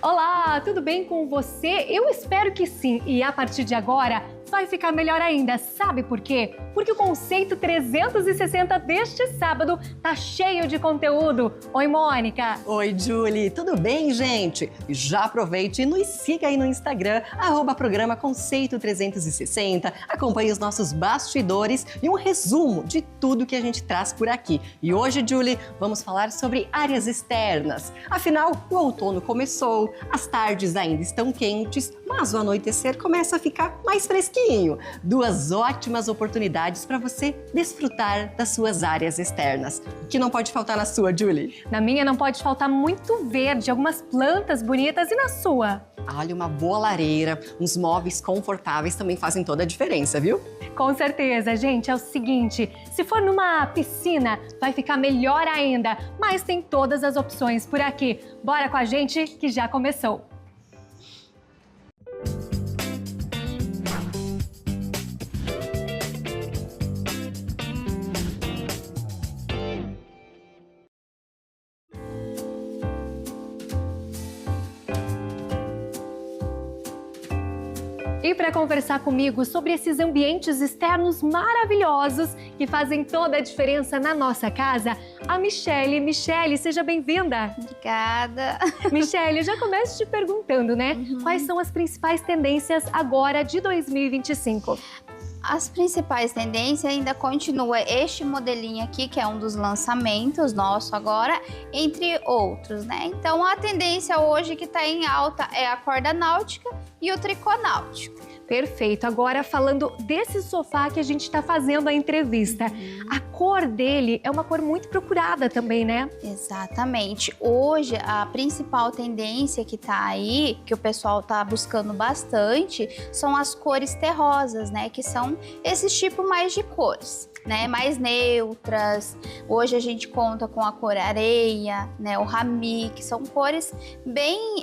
Olá, tudo bem com você? Eu espero que sim, e a partir de agora vai ficar melhor ainda. Sabe por quê? Porque o Conceito 360 deste sábado tá cheio de conteúdo. Oi, Mônica! Oi, Julie! Tudo bem, gente? Já aproveite e nos siga aí no Instagram, @programa Conceito 360. Acompanhe os nossos bastidores e um resumo de tudo que a gente traz por aqui. E hoje, Julie, vamos falar sobre áreas externas. Afinal, o outono começou, as tardes ainda estão quentes, mas o anoitecer começa a ficar mais fresquinho. Duas ótimas oportunidades para você desfrutar das suas áreas externas. O que não pode faltar na sua, Julie? Na minha não pode faltar muito verde, algumas plantas bonitas. E na sua? Olha, uma boa lareira, uns móveis confortáveis também fazem toda a diferença, viu? Com certeza, gente. É o seguinte, se for numa piscina, vai ficar melhor ainda. Mas tem todas as opções por aqui. Bora com a gente que já começou! E para conversar comigo sobre esses ambientes externos maravilhosos que fazem toda a diferença na nossa casa, a Michele. Michele, seja bem-vinda! Obrigada! Michele, eu já começo te perguntando, né? Quais são as principais tendências agora de 2025? As principais tendências ainda continua este modelinho aqui, que é um dos lançamentos nosso agora, entre outros, né? Então a tendência hoje que está em alta é a corda náutica e o tricô náutico. Perfeito. Agora falando desse sofá que a gente está fazendo a entrevista, a cor dele é uma cor muito procurada também, né? Exatamente. Hoje a principal tendência que tá aí, que o pessoal tá buscando bastante, são as cores terrosas, né? Que são esses tipos mais de cores, né? Mais neutras. Hoje a gente conta com a cor areia, né? O rami, que são cores bem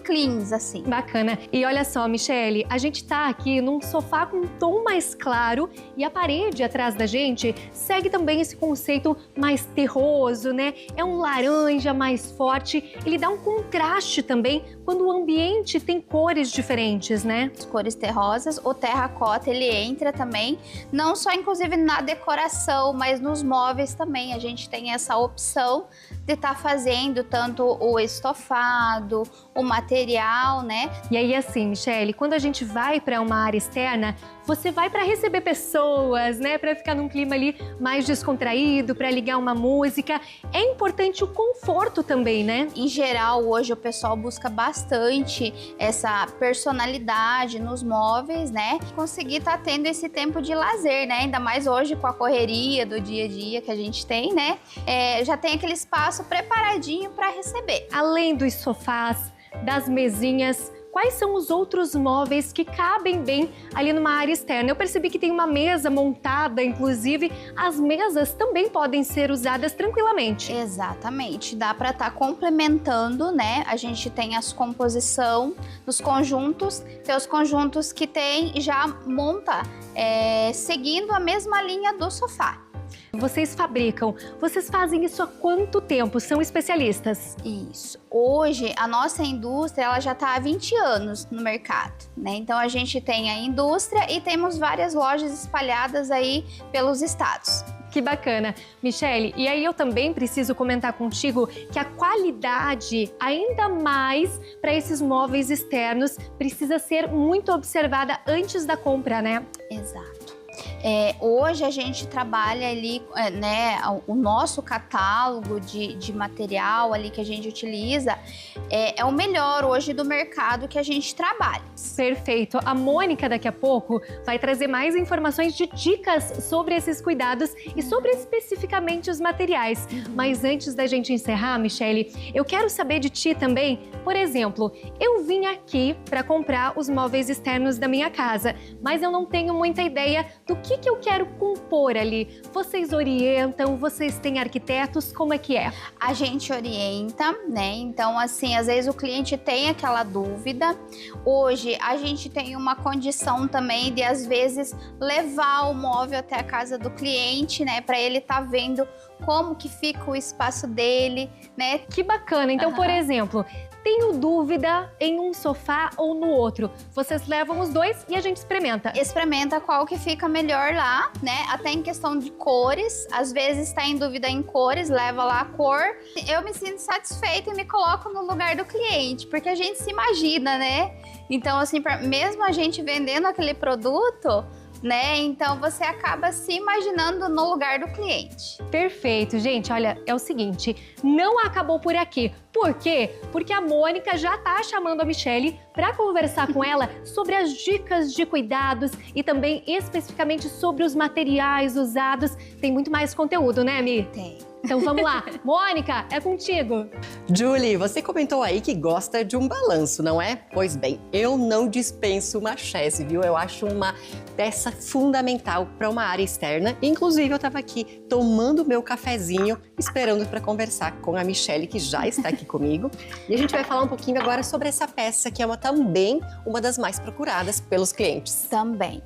cleans, assim. Bacana. E olha só, Michele, a gente tá aqui num sofá com um tom mais claro e a parede atrás da gente segue também esse conceito mais terroso, né? É um laranja mais forte, ele dá um contraste também quando o ambiente tem cores diferentes, né? As cores terrosas, o terracota, ele entra também, não só inclusive na decoração, mas nos móveis também. A gente tem essa opção de estar fazendo tanto o estofado, o material, né? E aí assim, Michele, quando a gente vai para uma área externa, você vai para receber pessoas, né? Para ficar num clima ali mais descontraído, para ligar uma música. É importante o conforto também, né? Em geral, hoje o pessoal busca bastante essa personalidade nos móveis, né? Conseguir estar tendo esse tempo de lazer, né? Ainda mais hoje com a correria do dia a dia que a gente tem, né? Já tem aquele espaço preparadinho para receber. Além dos sofás, das mesinhas, quais são os outros móveis que cabem bem ali numa área externa? Eu percebi que tem uma mesa montada, inclusive as mesas também podem ser usadas tranquilamente. Exatamente, dá para estar complementando, né? A gente tem as composição dos conjuntos, tem os conjuntos que tem e já monta seguindo a mesma linha do sofá. Vocês fabricam, vocês fazem isso há quanto tempo? São especialistas? Isso. Hoje, a nossa indústria, ela já está há 20 anos no mercado, né? Então, a gente tem a indústria e temos várias lojas espalhadas aí pelos estados. Que bacana. Michele, e aí eu também preciso comentar contigo que a qualidade, ainda mais para esses móveis externos, precisa ser muito observada antes da compra, né? Exato. Hoje a gente trabalha ali, né, o nosso catálogo de material ali que a gente utiliza é o melhor hoje do mercado que a gente trabalha. Perfeito. A Mônica daqui a pouco vai trazer mais informações de dicas sobre esses cuidados e sobre especificamente os materiais. Mas antes da gente encerrar, Michele, eu quero saber de ti também, por exemplo, eu vim aqui para comprar os móveis externos da minha casa, mas eu não tenho muita ideia do que eu quero compor ali. Vocês orientam, vocês têm arquitetos, como é que é? A gente orienta, né? Então, assim, às vezes o cliente tem aquela dúvida. Hoje, a gente tem uma condição também de, às vezes, levar o móvel até a casa do cliente, né? Para ele estar vendo como que fica o espaço dele, né? Que bacana. Então, por exemplo, tenho dúvida em um sofá ou no outro. Vocês levam os dois e a gente experimenta. Experimenta qual que fica melhor lá, né? Até em questão de cores. Às vezes tá em dúvida em cores, leva lá a cor. Eu me sinto satisfeita e me coloco no lugar do cliente, porque a gente se imagina, né? Então, assim, mesmo a gente vendendo aquele produto, né? Então você acaba se imaginando no lugar do cliente. Perfeito, gente. Olha, é o seguinte, não acabou por aqui. Por quê? Porque a Mônica já tá chamando a Michele para conversar com ela sobre as dicas de cuidados e também especificamente sobre os materiais usados. Tem muito mais conteúdo, né, Mi? Tem. Então vamos lá. Mônica, é contigo. Julie, você comentou aí que gosta de um balanço, não é? Pois bem, eu não dispenso uma chaise, viu? Eu acho uma peça fundamental para uma área externa. Inclusive, eu estava aqui tomando meu cafezinho, esperando para conversar com a Michele, que já está aqui comigo. E a gente vai falar um pouquinho agora sobre essa peça, que é também uma das mais procuradas pelos clientes. Também.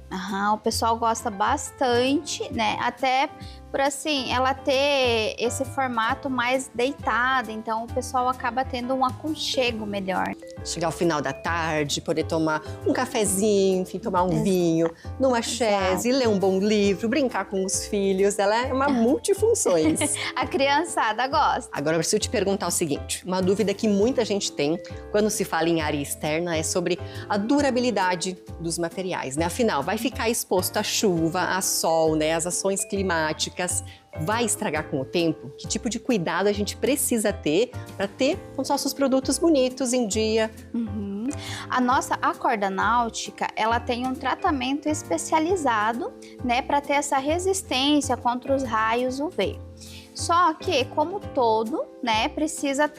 O pessoal gosta bastante, né? Até por assim, ela ter esse formato mais deitado, então o pessoal acaba tendo um aconchego melhor. Chegar ao final da tarde, poder tomar um cafezinho, enfim, tomar um vinho, numa chaise, ler um bom livro, brincar com os filhos, ela é uma multifunções. A criançada gosta. Agora eu preciso te perguntar o seguinte, uma dúvida que muita gente tem quando se fala em área externa é sobre a durabilidade dos materiais, né? Afinal, vai ficar exposto à chuva, a sol, né? As ações climáticas, vai estragar com o tempo? Que tipo de cuidado a gente precisa ter para ter os nossos produtos bonitos em dia? A corda náutica, ela tem um tratamento especializado, né, para ter essa resistência contra os raios UV. Só que, como todo, né, precisa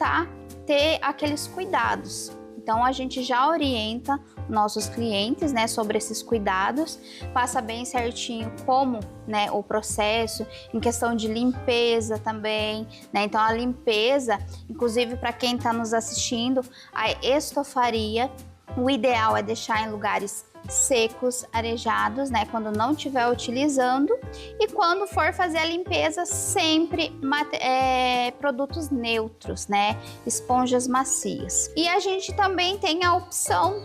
ter aqueles cuidados. Então, a gente já orienta nossos clientes, né, sobre esses cuidados, passa bem certinho como, né, o processo, em questão de limpeza também, né? Então, a limpeza, inclusive para quem está nos assistindo, a estofaria, o ideal é deixar em lugares secos, arejados, né, quando não estiver utilizando, e quando for fazer a limpeza, sempre produtos neutros, né, esponjas macias. E a gente também tem a opção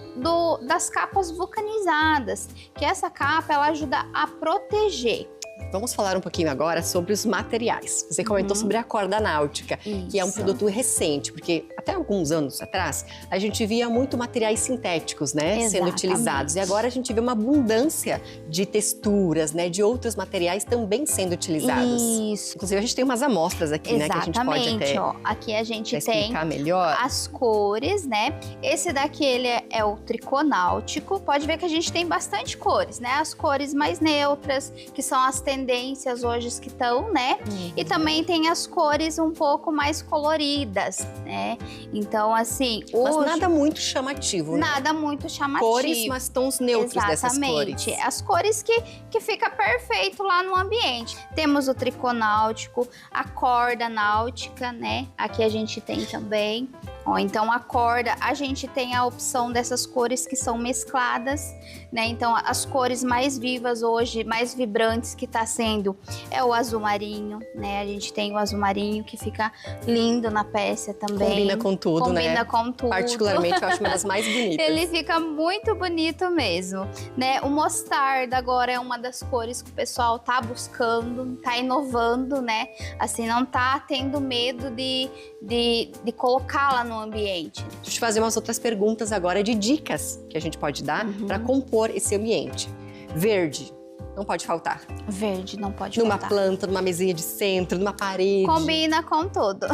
das capas vulcanizadas, que essa capa ela ajuda a proteger. Vamos falar um pouquinho agora sobre os materiais. Você comentou sobre a corda náutica, que é um produto recente, porque até alguns anos atrás a gente via muito materiais sintéticos, né, sendo utilizados. E agora a gente vê uma abundância de texturas, né, de outros materiais também sendo utilizados. Isso. Inclusive a gente tem umas amostras aqui, né, que a gente pode até aqui a gente tem melhor as cores, né? Esse daqui ele é o tricô náutico. Pode ver que a gente tem bastante cores, né? As cores mais neutras, que são as tendências hoje que estão, né? E também tem as cores um pouco mais coloridas, né? Então, assim... Mas nada muito chamativo, né? Nada muito chamativo. Cores, mas tons neutros dessas cores. Exatamente. As cores que fica perfeito lá no ambiente. Temos o tricô náutico, a corda náutica, né? Aqui a gente tem também. Ó, então, a corda, a gente tem a opção dessas cores que são mescladas, né? Então, as cores mais vivas hoje, mais vibrantes que tá sendo é o azul marinho, né? A gente tem o azul marinho que fica lindo na peça também. Combina com tudo, né? Combina com tudo. Particularmente, eu acho uma das mais bonitas. Ele fica muito bonito mesmo, né? O mostarda agora é uma das cores que o pessoal tá buscando, tá inovando, né? Assim, não tá tendo medo de colocá-la no ambiente. Deixa eu te fazer umas outras perguntas agora de dicas que a gente pode dar para compor esse ambiente. Verde. Não pode faltar. Verde não pode faltar. faltar. Numa planta, numa mesinha de centro, numa parede. Combina com tudo.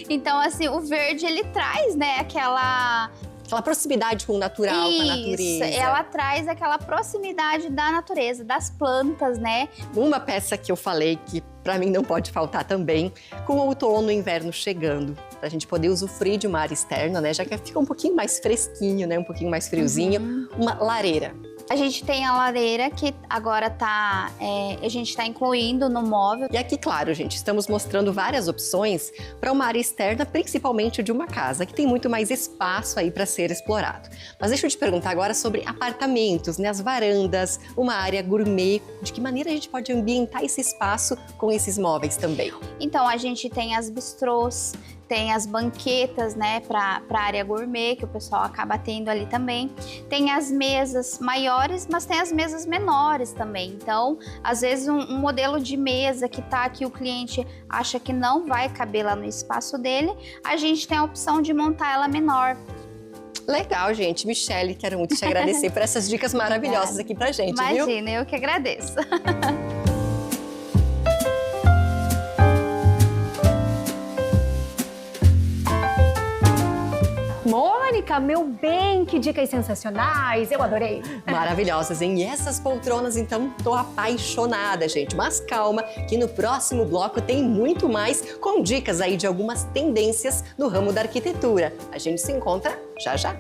Então, assim, o verde, ele traz, né, aquela proximidade com o natural, com a natureza. Ela traz aquela proximidade da natureza, das plantas, né? Uma peça que eu falei que pra mim não pode faltar também, com o outono e inverno chegando, pra gente poder usufruir de uma área externa, né? Já que fica um pouquinho mais fresquinho, né? Um pouquinho mais friozinho. Uma lareira. A gente tem a lareira que agora a gente está incluindo no móvel. E aqui, claro, gente, estamos mostrando várias opções para uma área externa, principalmente de uma casa, que tem muito mais espaço aí para ser explorado. Mas deixa eu te perguntar agora sobre apartamentos, né? As varandas, uma área gourmet. De que maneira a gente pode ambientar esse espaço com esses móveis também? Então, a gente tem as bistrôs, Tem as banquetas, né, para área gourmet, que o pessoal acaba tendo ali também. Tem as mesas maiores, mas tem as mesas menores também. Então, às vezes um modelo de mesa que tá aqui, o cliente acha que não vai caber lá no espaço dele, a gente tem a opção de montar ela menor. Legal, gente. Michele, quero muito te agradecer por essas dicas maravilhosas aqui pra gente, viu? Imagina, eu que agradeço. Mônica, meu bem, que dicas sensacionais, eu adorei. Maravilhosas, hein? E essas poltronas, então, tô apaixonada, gente. Mas calma, que no próximo bloco tem muito mais, com dicas aí de algumas tendências no ramo da arquitetura. A gente se encontra já já.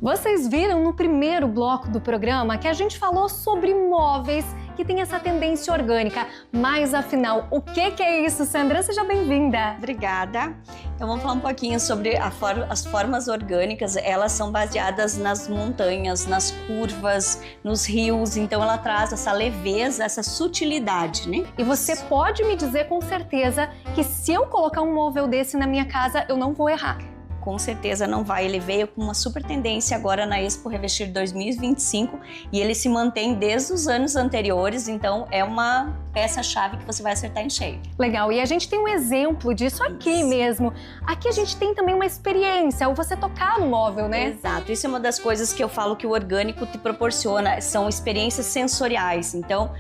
Vocês viram no primeiro bloco do programa que a gente falou sobre móveis que tem essa tendência orgânica. Mas afinal, o que é isso, Sandra? Seja bem-vinda. Obrigada. Então vamos falar um pouquinho sobre as formas orgânicas. Elas são baseadas nas montanhas, nas curvas, nos rios. Então ela traz essa leveza, essa sutilidade, né? E você pode me dizer com certeza que se eu colocar um móvel desse na minha casa, eu não vou errar. Com certeza não vai. Ele veio com uma super tendência agora na Expo Revestir 2025 e ele se mantém desde os anos anteriores, então é uma peça-chave que você vai acertar em cheio. Legal, e a gente tem um exemplo disso aqui mesmo. Aqui a gente tem também uma experiência, ao você tocar no móvel, né? Exato, isso é uma das coisas que eu falo que o orgânico te proporciona, são experiências sensoriais. Então,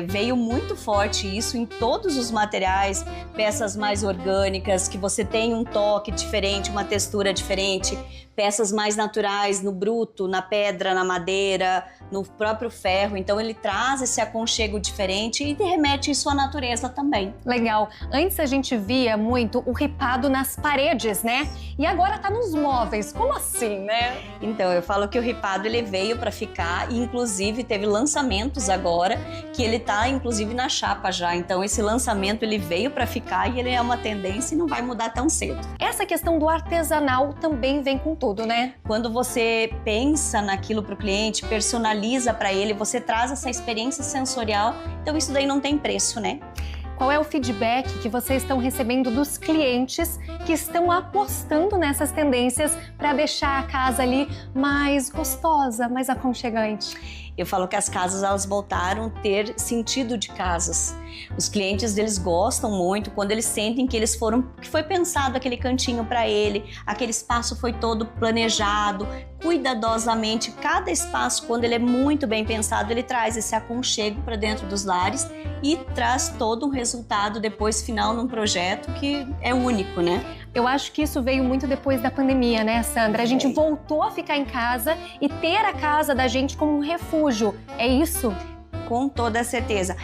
veio muito forte isso em todos os materiais, peças mais orgânicas, que você tem um toque diferente, uma textura diferente, peças mais naturais no bruto, na pedra, na madeira, no próprio ferro. Então ele traz esse aconchego diferente e remete isso à natureza também. Legal. Antes a gente via muito o ripado nas paredes, né? E agora tá nos móveis. Como assim, né? Então eu falo que o ripado ele veio para ficar e inclusive teve lançamentos agora que ele tá inclusive na chapa já. Então esse lançamento ele veio para ficar e ele é uma tendência e não vai mudar tão cedo. Essa questão do artesanal também vem com tudo, né? Quando você pensa naquilo para o cliente, personaliza para ele, você traz essa experiência sensorial, então isso daí não tem preço, né? Qual é o feedback que vocês estão recebendo dos clientes que estão apostando nessas tendências para deixar a casa ali mais gostosa, mais aconchegante? Eu falo que as casas elas voltaram a ter sentido de casas. Os clientes eles gostam muito quando eles sentem que que foi pensado aquele cantinho para ele, aquele espaço foi todo planejado, cuidadosamente. Cada espaço, quando ele é muito bem pensado, ele traz esse aconchego para dentro dos lares e traz todo um resultado depois final num projeto que é único, né? Eu acho que isso veio muito depois da pandemia, né, Sandra? A gente voltou a ficar em casa e ter a casa da gente como um refúgio. É isso? Com toda certeza.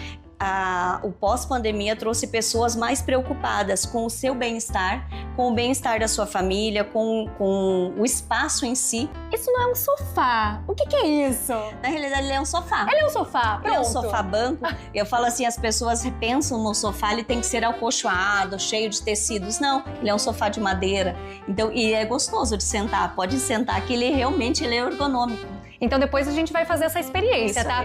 O pós-pandemia trouxe pessoas mais preocupadas com o seu bem-estar, com o bem-estar da sua família, com o espaço em si. Isso não é um sofá. O que é isso? Na realidade, ele é um sofá. Ele é um sofá, pronto. Ele é um sofá-banco. Eu falo assim, as pessoas repensam no sofá, ele tem que ser acolchoado, cheio de tecidos. Não, ele é um sofá de madeira. Então, e é gostoso de sentar. Pode sentar que ele realmente é ergonômico. Então depois a gente vai fazer essa experiência, tá?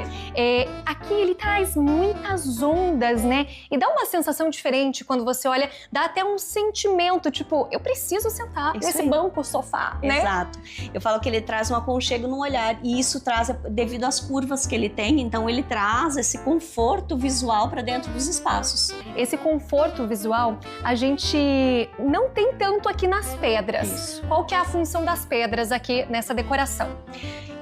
Aqui ele traz muitas ondas, né? E dá uma sensação diferente quando você olha, dá até um sentimento, tipo, eu preciso sentar nesse banco, sofá, né? Exato. Eu falo que ele traz um aconchego no olhar e isso traz devido às curvas que ele tem, então ele traz esse conforto visual para dentro dos espaços. Esse conforto visual a gente não tem tanto aqui nas pedras. Isso. Qual que é a função das pedras aqui nessa decoração?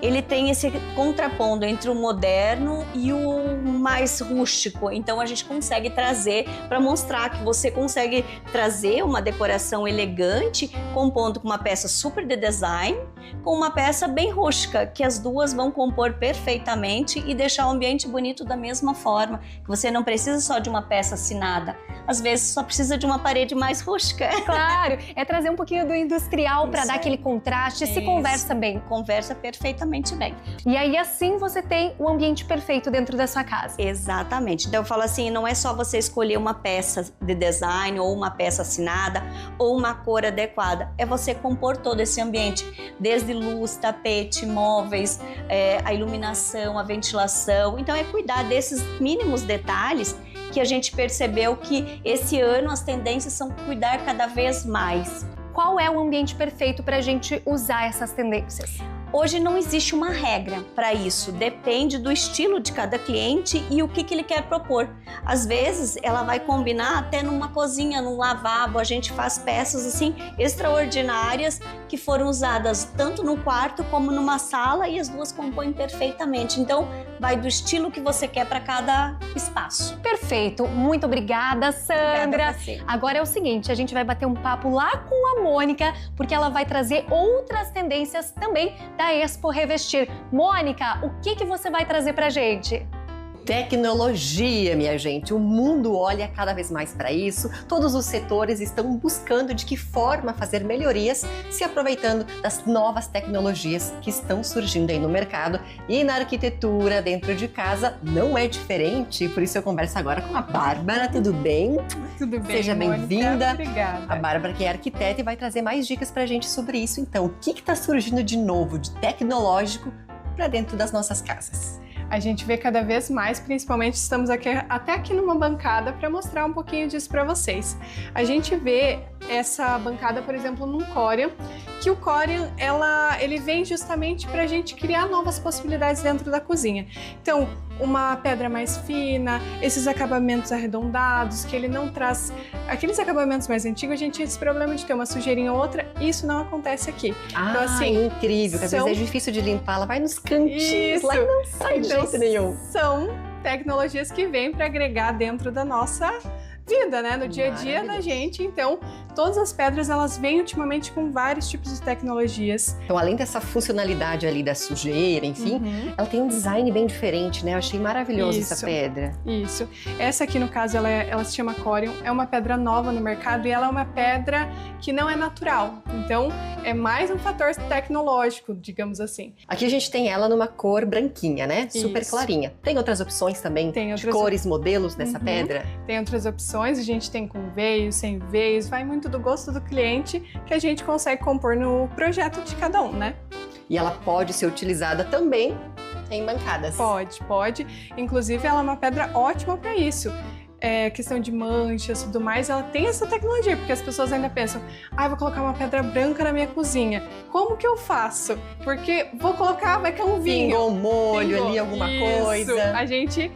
ele tem esse contrapondo entre o moderno e o mais rústico. Então a gente consegue trazer para mostrar que você consegue trazer uma decoração elegante, compondo com uma peça super de design, com uma peça bem rústica, que as duas vão compor perfeitamente e deixar o ambiente bonito da mesma forma. Você não precisa só de uma peça assinada, às vezes só precisa de uma parede mais rústica. Claro, é trazer um pouquinho do industrial para dar aquele contraste, se conversa bem. Conversa perfeitamente bem. E aí assim você tem o ambiente perfeito dentro da sua casa. Exatamente. Então eu falo assim, não é só você escolher uma peça de design ou uma peça assinada ou uma cor adequada, é você compor todo esse ambiente, desde luz, tapete, móveis, a iluminação, a ventilação. Então é cuidar desses mínimos detalhes que a gente percebeu que esse ano as tendências são cuidar cada vez mais. Qual é o ambiente perfeito para a gente usar essas tendências? Hoje não existe uma regra para isso, depende do estilo de cada cliente e o que ele quer propor. Às vezes ela vai combinar até numa cozinha, num lavabo, a gente faz peças assim extraordinárias que foram usadas tanto no quarto como numa sala e as duas compõem perfeitamente. Então vai do estilo que você quer para cada espaço. Perfeito, muito obrigada, Sandra. Obrigada a você. Agora é o seguinte, a gente vai bater um papo lá com a Mônica, porque ela vai trazer outras tendências também da Expo Revestir. Mônica, o que você vai trazer pra gente? Tecnologia, minha gente. O mundo olha cada vez mais para isso. Todos os setores estão buscando de que forma fazer melhorias, se aproveitando das novas tecnologias que estão surgindo aí no mercado. E na arquitetura, dentro de casa, não é diferente. Por isso eu converso agora com a Bárbara. Tudo bem? Tudo bem, Seja Mônica. bem-vinda. Obrigada. A Bárbara, que é arquiteta, e vai trazer mais dicas pra gente sobre isso. Então, o que está surgindo de novo, de tecnológico, para dentro das nossas casas? A gente vê cada vez mais, principalmente estamos até aqui numa bancada para mostrar um pouquinho disso para vocês. A gente vê essa bancada, por exemplo, num Corian, que o Corian, ele vem justamente para a gente criar novas possibilidades dentro da cozinha. Então, uma pedra mais fina, esses acabamentos arredondados, que ele não traz... Aqueles acabamentos mais antigos, a gente tinha esse problema de ter uma sujeirinha ou outra, e isso não acontece aqui. Então, assim, incrível, que às vezes é difícil de limpar, ela vai nos cantinhos, lá e não sai de jeito nenhum. São tecnologias que vêm para agregar dentro da nossa vida, né? No dia a dia da gente. Então, todas as pedras, elas vêm ultimamente com vários tipos de tecnologias. Então, além dessa funcionalidade ali da sujeira, enfim, ela tem um design bem diferente, né? Eu achei maravilhoso essa pedra. Isso. Essa aqui, no caso, ela se chama Corian. É uma pedra nova no mercado e ela é uma pedra que não é natural. Então, é mais um fator tecnológico, digamos assim. Aqui a gente tem ela numa cor branquinha, né? Super Isso. clarinha. Tem outras opções também de cores, modelos dessa pedra? Tem outras opções. A gente tem com veios, sem veios. Vai muito do gosto do cliente que a gente consegue compor no projeto de cada um, né? E ela pode ser utilizada também em bancadas. Pode. Inclusive, ela é uma pedra ótima para isso. Questão de manchas e tudo mais, ela tem essa tecnologia, porque as pessoas ainda pensam, vou colocar uma pedra branca na minha cozinha. Como que eu faço? Porque vou colocar, vai cair um vinho. Pingou um molho ali, alguma coisa. A gente,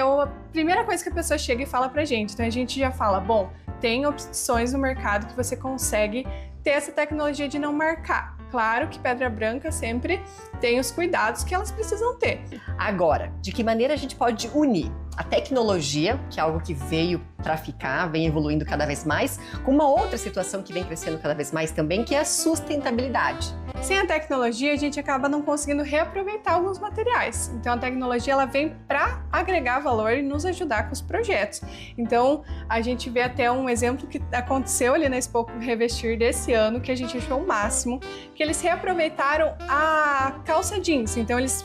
a primeira coisa que a pessoa chega e fala pra gente, então a gente já fala, bom, tem opções no mercado que você consegue ter essa tecnologia de não marcar. Claro que pedra branca sempre tem os cuidados que elas precisam ter. Agora, de que maneira a gente pode unir a tecnologia, que é algo que veio para ficar, vem evoluindo cada vez mais, com uma outra situação que vem crescendo cada vez mais também, que é a sustentabilidade. Sem a tecnologia, a gente acaba não conseguindo reaproveitar alguns materiais. Então, a tecnologia ela vem para agregar valor e nos ajudar com os projetos. Então, a gente vê até um exemplo que aconteceu ali na Expo Revestir desse ano, que a gente achou o máximo, que eles reaproveitaram a calça jeans. Então, eles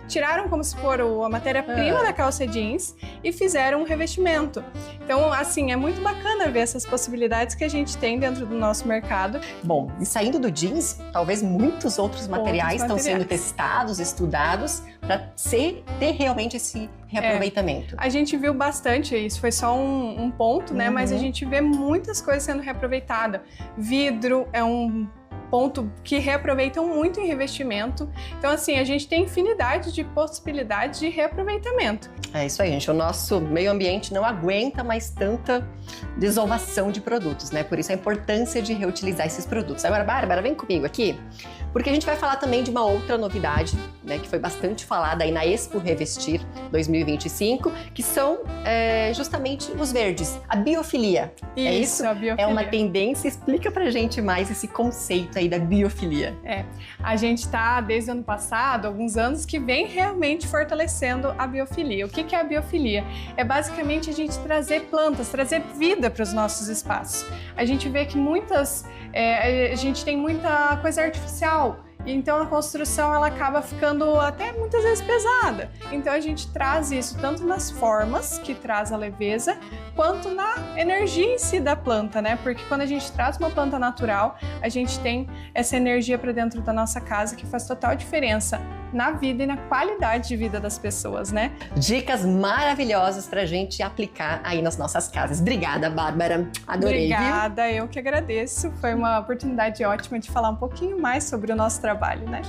tiraram como se for a matéria-prima da calça jeans e fizeram um revestimento. Então, assim, é muito bacana ver essas possibilidades que a gente tem dentro do nosso mercado. Bom, e saindo do jeans, talvez muitos outros materiais estão sendo testados, estudados, para ter realmente esse reaproveitamento. A gente viu bastante, isso foi só um ponto, né? Mas a gente vê muitas coisas sendo reaproveitadas. Vidro é um ponto que reaproveitam muito em revestimento. Então, assim, a gente tem infinidade de possibilidades de reaproveitamento. É isso aí, gente. O nosso meio ambiente não aguenta mais tanta desovação de produtos, né? Por isso a importância de reutilizar esses produtos. Agora, Bárbara, vem comigo aqui, porque a gente vai falar também de uma outra novidade, né, que foi bastante falada aí na Expo Revestir 2025, que são justamente os verdes, a biofilia. É isso? A biofilia. É uma tendência? Explica pra gente mais esse conceito aí da biofilia. A gente está, desde o ano passado, alguns anos, que vem realmente fortalecendo a biofilia. O que é a biofilia? É basicamente a gente trazer plantas, trazer vida para os nossos espaços. A gente vê que a gente tem muita coisa artificial, então a construção ela acaba ficando até muitas vezes pesada. Então a gente traz isso tanto nas formas, que traz a leveza, quanto na energia em si da planta, né? Porque quando a gente traz uma planta natural, a gente tem essa energia para dentro da nossa casa que faz total diferença na vida e na qualidade de vida das pessoas, né? Dicas maravilhosas pra gente aplicar aí nas nossas casas. Obrigada, Bárbara. Adorei, Obrigada, eu que agradeço. Foi uma oportunidade ótima de falar um pouquinho mais sobre o nosso trabalho, né?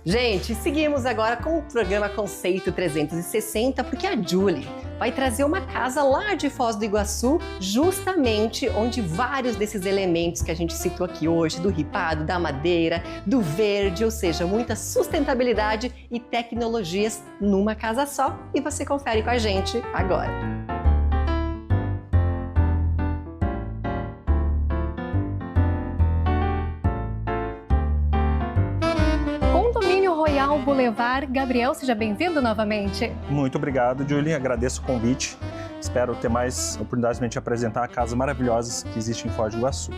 Gente, seguimos agora com o programa Conceito 360, porque a Julie vai trazer uma casa lá de Foz do Iguaçu, justamente onde vários desses elementos que a gente citou aqui hoje, do ripado, da madeira, do verde, ou seja, muita sustentabilidade e tecnologias numa casa só. E você confere com a gente agora. Royal Boulevard. Gabriel, seja bem-vindo novamente. Muito obrigado, Julie. Agradeço o convite. Espero ter mais oportunidades de te apresentar casas maravilhosas que existem em Foz do Iguaçu.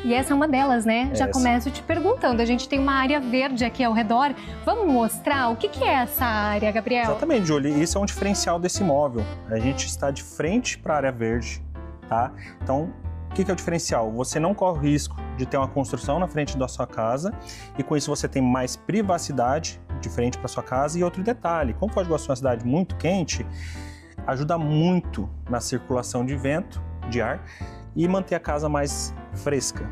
E essa é uma delas, né? Já começo te perguntando. A gente tem uma área verde aqui ao redor. Vamos mostrar o que é essa área, Gabriel? Exatamente, Julie. Isso é um diferencial desse imóvel. A gente está de frente para a área verde, tá? Então, o que é o diferencial? Você não corre o risco de ter uma construção na frente da sua casa e com isso você tem mais privacidade de frente para sua casa. E outro detalhe, como Foz do Iguaçu é uma cidade muito quente, ajuda muito na circulação de vento, de ar e manter a casa mais fresca.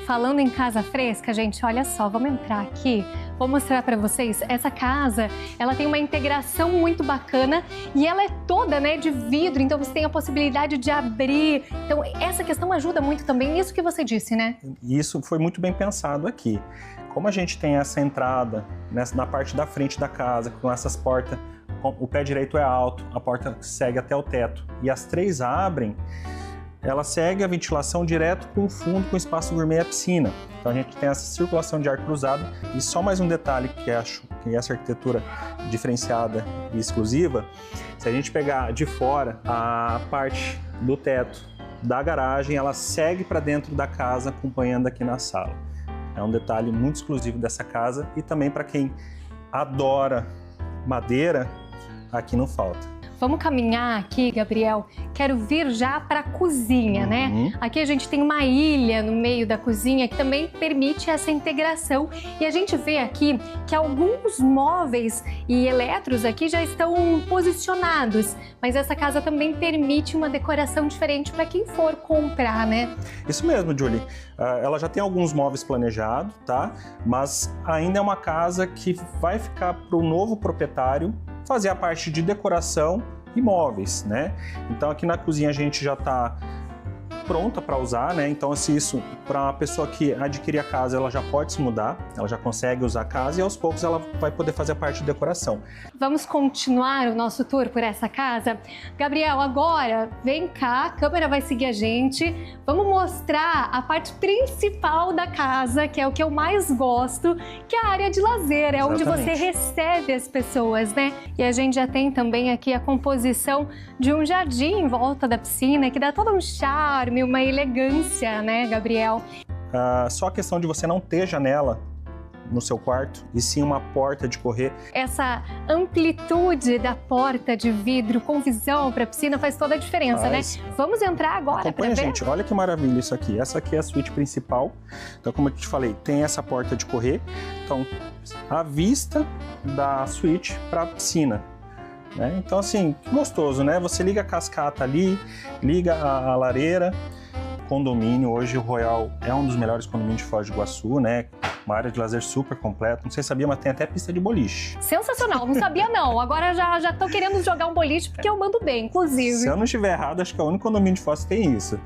Falando em casa fresca, gente, olha só, vamos entrar aqui, vou mostrar para vocês. Essa casa, ela tem uma integração muito bacana e ela é toda, né, de vidro, então você tem a possibilidade de abrir. Então, essa questão ajuda muito também nisso que você disse, né? Isso foi muito bem pensado aqui. Como a gente tem essa entrada na parte da frente da casa, com essas portas, o pé direito é alto, a porta segue até o teto e as três abrem, ela segue a ventilação direto com o fundo, com o espaço gourmet e a piscina. Então a gente tem essa circulação de ar cruzado. E só mais um detalhe que acho que essa arquitetura diferenciada e exclusiva, se a gente pegar de fora a parte do teto da garagem, ela segue para dentro da casa, acompanhando aqui na sala. É um detalhe muito exclusivo dessa casa e também para quem adora madeira, aqui não falta. Vamos caminhar aqui, Gabriel. Quero vir já para a cozinha, né? Aqui a gente tem uma ilha no meio da cozinha que também permite essa integração. E a gente vê aqui que alguns móveis e eletros aqui já estão posicionados, mas essa casa também permite uma decoração diferente para quem for comprar, né? Isso mesmo, Julie. Ela já tem alguns móveis planejados, tá? Mas ainda é uma casa que vai ficar para o novo proprietário fazer a parte de decoração e móveis, né? Então aqui na cozinha a gente já está pronta para usar, né? Então se isso para a pessoa que adquirir a casa, ela já pode se mudar, ela já consegue usar a casa e aos poucos ela vai poder fazer a parte de decoração. Vamos continuar o nosso tour por essa casa? Gabriel, agora vem cá, a câmera vai seguir a gente. Vamos mostrar a parte principal da casa, que é o que eu mais gosto, que é a área de lazer, é onde você recebe as pessoas, né? E a gente já tem também aqui a composição de um jardim em volta da piscina, que dá todo um charme, uma elegância, né, Gabriel? Só a questão de você não ter janela no seu quarto, e sim uma porta de correr. Essa amplitude da porta de vidro com visão para a piscina faz toda a diferença, né? Vamos entrar agora para ver? Gente, olha que maravilha isso aqui. Essa aqui é a suíte principal. Então, como eu te falei, tem essa porta de correr. Então, a vista da suíte para a piscina. Né? Então, assim, que gostoso, né? Você liga a cascata ali, liga a lareira. Condomínio, hoje o Royal é um dos melhores condomínios de Foz do Iguaçu, né? Uma área de lazer super completa. Não sei se sabia, mas tem até pista de boliche. Sensacional, não sabia não. Agora já tô querendo jogar um boliche porque eu mando bem, inclusive. Se eu não estiver errado, acho que é o único condomínio de Foz que tem isso.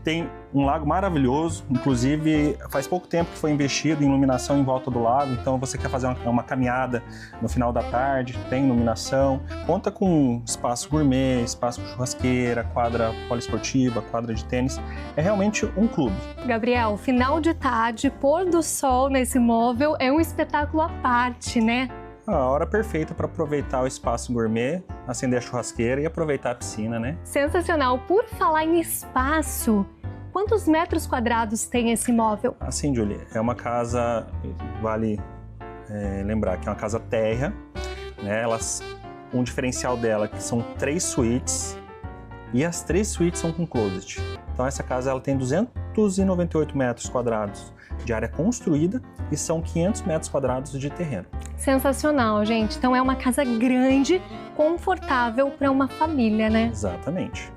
Tem um lago maravilhoso, inclusive faz pouco tempo que foi investido em iluminação em volta do lago, então você quer fazer uma caminhada no final da tarde, tem iluminação. Conta com espaço gourmet, espaço com churrasqueira, quadra poliesportiva, quadra de tênis. É realmente um clube. Gabriel, final de tarde, pôr do sol nesse imóvel é um espetáculo à parte, né? A hora perfeita para aproveitar o espaço gourmet, acender a churrasqueira e aproveitar a piscina, né? Sensacional. Por falar em espaço, quantos metros quadrados tem esse imóvel? Assim, Julie, é uma casa, vale lembrar que é uma casa térrea, né? Um diferencial dela é que são 3 suítes e as 3 suítes são com closet. Então essa casa ela tem 298 metros quadrados de área construída e são 500 metros quadrados de terreno. Sensacional, gente. Então é uma casa grande, confortável para uma família, né? Exatamente.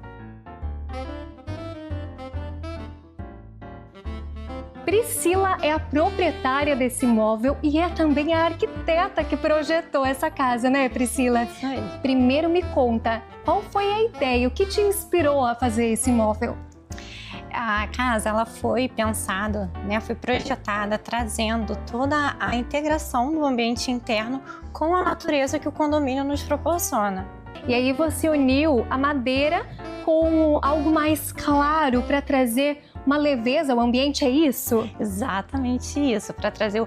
Priscila é a proprietária desse imóvel e é também a arquiteta que projetou essa casa, né, Priscila? Primeiro me conta, qual foi a ideia, o que te inspirou a fazer esse imóvel? A casa ela foi pensada, né, foi projetada trazendo toda a integração do ambiente interno com a natureza que o condomínio nos proporciona. E aí você uniu a madeira com algo mais claro para trazer uma leveza ao ambiente, é isso? Exatamente isso, para trazer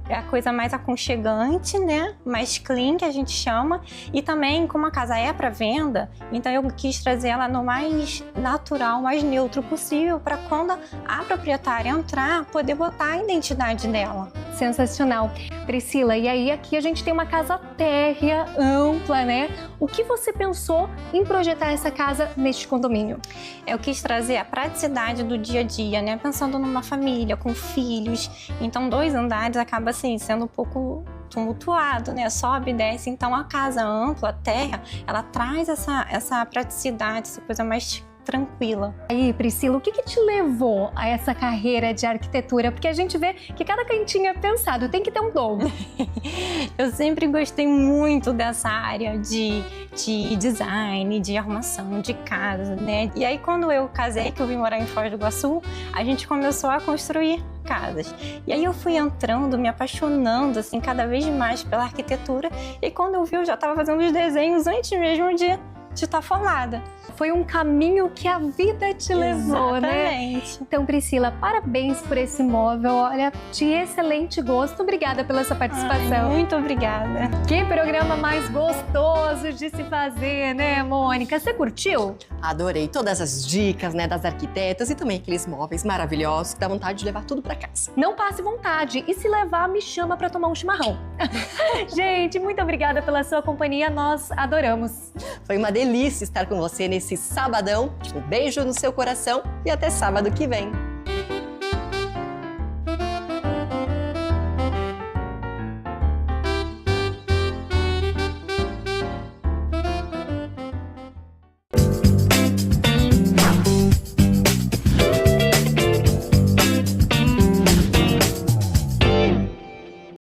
a coisa mais aconchegante, né? Mais clean, que a gente chama. E também, como a casa é para venda, então eu quis trazer ela no mais natural, mais neutro possível, para quando a proprietária entrar, poder botar a identidade dela. Sensacional. Priscila, e aí aqui a gente tem uma casa térrea, ampla, né? O que você pensou em projetar essa casa neste condomínio? Eu quis trazer a praticidade do dia a dia, né? Pensando numa família, com filhos. Então, 2 andares acaba assim, sendo um pouco tumultuado, né? Sobe e desce. Então, a casa ampla, a terra, ela traz essa praticidade, essa coisa mais tranquila. Aí, Priscila, o que te levou a essa carreira de arquitetura? Porque a gente vê que cada cantinho é pensado, tem que ter um dom. Eu sempre gostei muito dessa área de design, de arrumação, de casa, né? E aí, quando eu casei, que eu vim morar em Foz do Iguaçu, a gente começou a construir casas. E aí eu fui entrando, me apaixonando, assim, cada vez mais pela arquitetura. E quando eu vi, eu já estava fazendo os desenhos antes mesmo de estar formada. Foi um caminho que a vida te levou, né? Então, Priscila, parabéns por esse imóvel. Olha, de excelente gosto. Obrigada pela sua participação. Muito obrigada. Que programa mais gostoso de se fazer, né, Mônica? Você curtiu? Adorei todas as dicas, né, das arquitetas e também aqueles móveis maravilhosos que dá vontade de levar tudo para casa. Não passe vontade. E se levar, me chama para tomar um chimarrão. Gente, muito obrigada pela sua companhia. Nós adoramos. Foi uma delícia estar com você nesse sabadão. Um beijo no seu coração e até sábado que vem.